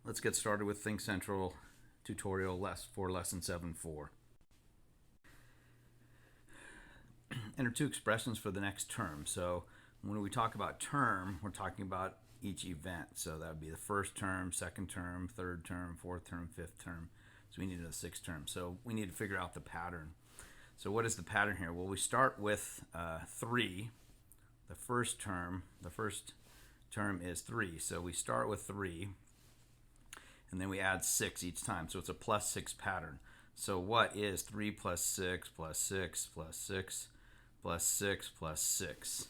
Let's get started with Think Central tutorial for lesson 7.4. Enter two expressions for the next term. So when we talk about term, we're talking about each event. So that would be the first term, second term, third term, fourth term, fifth term. So we need the sixth term. So we need to figure out the pattern. So what is the pattern here? Well, we start with 3. The first term is 3. So we start with 3. And then we add 6 each time. So it's a plus 6 pattern. So what is 3 plus 6 plus 6 plus 6 plus 6 plus 6?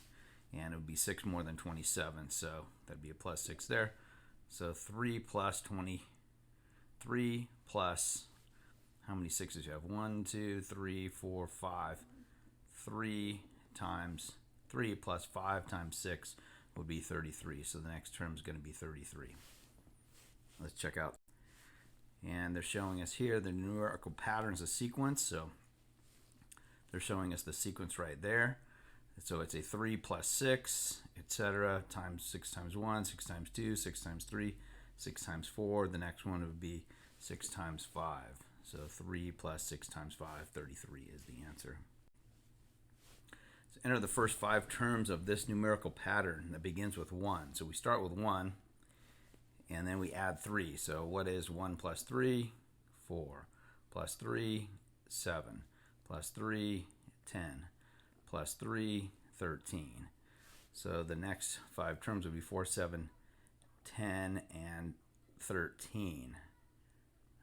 And it would be 6 more than 27. So that'd be a plus 6 there. So 3 plus 23 plus, how many 6s you have? 1, 2, 3, 4, 5. 3 times 3 plus 5 times 6 would be 33. So the next term is going to be 33. Let's check out. And they're showing us here the numerical patterns of sequence. So they're showing us the sequence right there. So it's a 3 plus 6, etc. times 6 times 1, 6 times 2, 6 times 3, 6 times 4. The next one would be 6 times 5. So 3 plus 6 times 5, 33 is the answer. So enter the first 5 terms of this numerical pattern that begins with 1. So we start with 1. And then we add 3. So what is 1 plus 3? 4. Plus 3, 7. Plus 3, 10. Plus 3, 13. So the next 5 terms would be 4, 7, 10, and 13.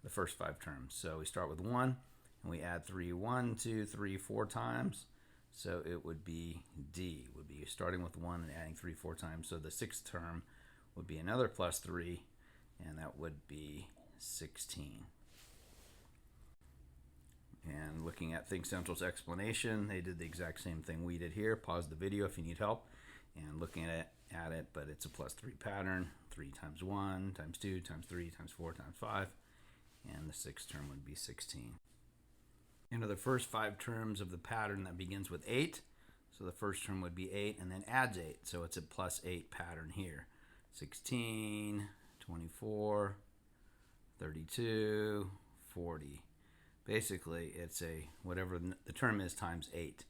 The first 5 terms. So we start with 1, and we add 3, 1, 2, 3, 4 times. So it would be D. Would be starting with 1 and adding 3, 4 times. So the sixth term would be another plus 3, and that would be 16. And looking at Think Central's explanation, they did the exact same thing we did here. Pause the video if you need help. And looking at it, but it's a plus 3 pattern. 3 times 1 times 2 times 3 times 4 times 5. And the sixth term would be 16. Enter the first 5 terms of the pattern that begins with 8. So the first term would be 8 and then adds 8. So it's a plus 8 pattern here. 16, 24, 32, 40. Basically, it's a whatever the term is times 8.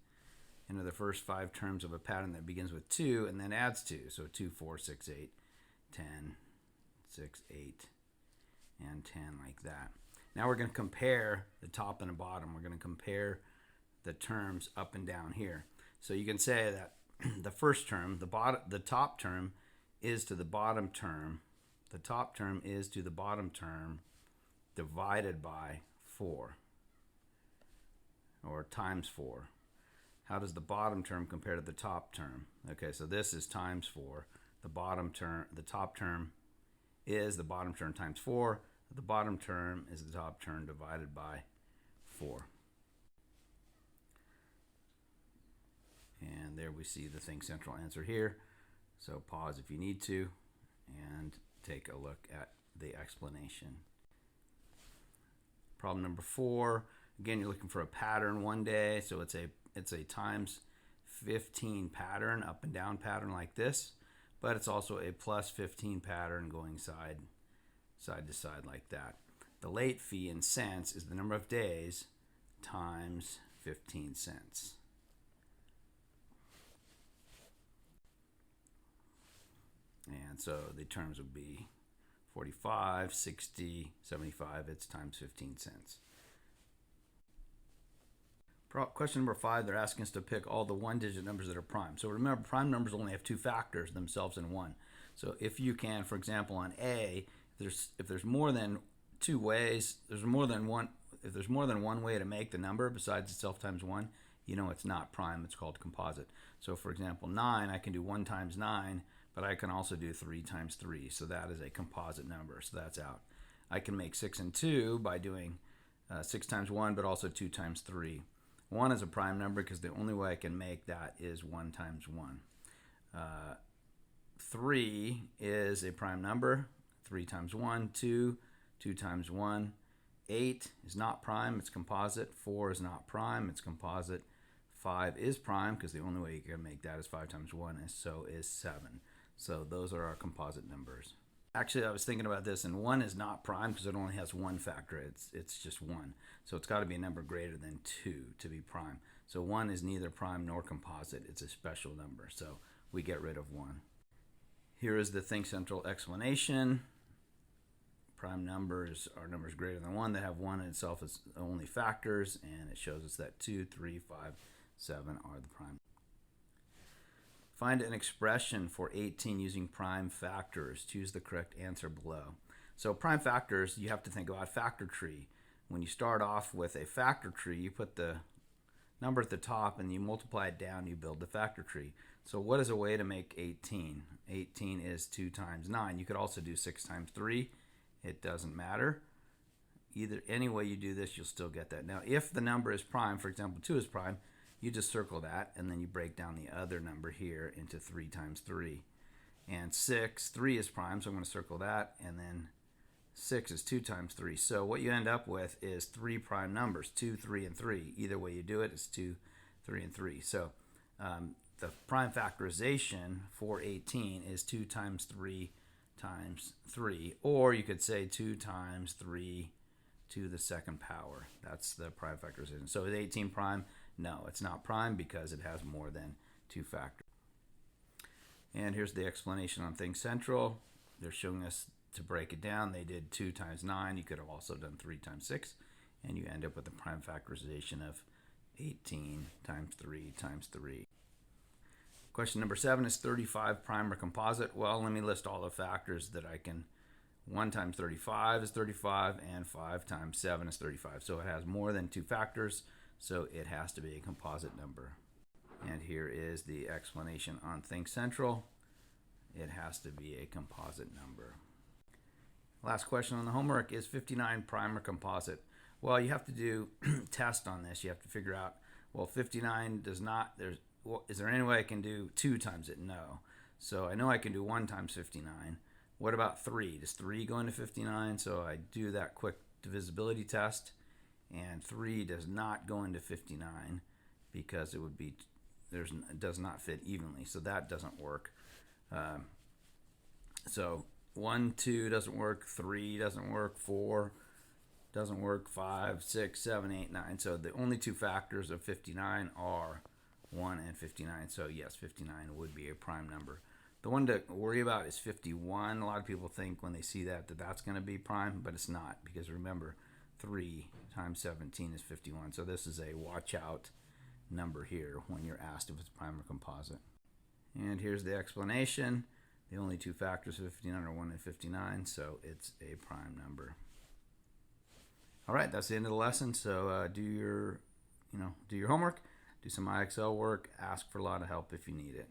Enter the first 5 terms of a pattern that begins with 2 and then adds 2. So 2, 4, 6, 8, 10, 6, 8, and 10 like that. Now we're going to compare the top and the bottom. We're going to compare the terms up and down here. So you can say that the first term, the top term, is to the bottom term. The top term is to the bottom term divided by 4 or times 4. How does the bottom term compare to the top term? Okay, so this is times 4. The top term is the bottom term times 4. The bottom term is the top term divided by 4. And there we see the Think Central answer here. So pause if you need to and take a look at the explanation. Problem number 4. Again, you're looking for a pattern one day. So it's a times 15 pattern, up and down pattern like this. But it's also a plus 15 pattern going side to side like that. The late fee in cents is the number of days times 15 cents. And so the terms would be 45, 60, 75. It's times 15 cents. Question number 5, they're asking us to pick all the 1-digit numbers that are prime. So remember, prime numbers only have 2 factors, themselves and 1. So if you can, for example, on A, if there's more than 2 ways, if there's more than one way to make the number besides itself times 1, you know it's not prime. It's called composite. So for example, 9, I can do 1 times 9, but I can also do 3 times 3. So that is a composite number. So that's out. I can make 6 and 2 by doing 6 times 1, but also 2 times 3. 1 is a prime number because the only way I can make that is 1 times 1. 3 is a prime number. 3 times 1, 2. 2 times 1, 8 is not prime. It's composite. 4 is not prime. It's composite. 5 is prime because the only way you can make that is 5 times 1, and so is 7. So those are our composite numbers. Actually, I was thinking about this, and 1 is not prime because it only has one factor. It's just 1. So it's got to be a number greater than 2 to be prime. So 1 is neither prime nor composite. It's a special number. So we get rid of 1. Here is the Think Central explanation. Prime numbers are numbers greater than 1 that have 1 in itself as only factors, and it shows us that 2, 3, 5, 7 are the prime. Find an expression for 18 using prime factors. Choose the correct answer below. So prime factors, you have to think about factor tree. When you start off with a factor tree, you put the number at the top and you multiply it down, you build the factor tree. So what is a way to make 18? 18 is 2 times 9. You could also do 6 times 3. It doesn't matter. Any way you do this, you'll still get that. Now, if the number is prime, for example, 2 is prime, you just circle that, and then you break down the other number here into 3 times 3. And 3 is prime, so I'm going to circle that, and then 6 is 2 times 3. So what you end up with is 3 prime numbers, 2, 3, and 3. Either way you do it, it's 2, 3, and 3. So the prime factorization for 18 is 2 times 3 times 3. Or you could say 2 times 3 to the second power. That's the prime factorization. So is 18 prime? No, it's not prime because it has more than 2 factors. And here's the explanation on Think Central. They're showing us to break it down. They did 2 times 9. You could have also done 3 times 6. And you end up with the prime factorization of 18 times 3 times 3. Question number 7, is 35 prime or composite? Well, let me list all the factors that I can. 1 times 35 is 35, and 5 times 7 is 35. So it has more than 2 factors, so it has to be a composite number. And here is the explanation on Think Central. It has to be a composite number. Last question on the homework, is 59 prime or composite? Well, you have to do test on this. You have to figure out, well, 59 does not, is there any way I can do 2 times it? No. So I know I can do 1 times 59. What about 3? Does 3 go into 59? So I do that quick divisibility test, and 3 does not go into 59 because it does not fit evenly. So that doesn't work. So 1, 2 doesn't work, 3 doesn't work, 4 doesn't work, 5, 6, 7, 8, 9. So the only 2 factors of 59 are 1 and 59. So yes, 59 would be a prime number. The one to worry about is 51. A lot of people think when they see that that's going to be prime, but it's not, because remember, 3 times 17 is 51. So this is a watch out number here when you're asked if it's prime or composite. And here's the explanation. The only 2 factors of 59 are 1 and 59, so it's a prime number. All right, that's the end of the lesson. So do your homework, do some IXL work, ask for a lot of help if you need it.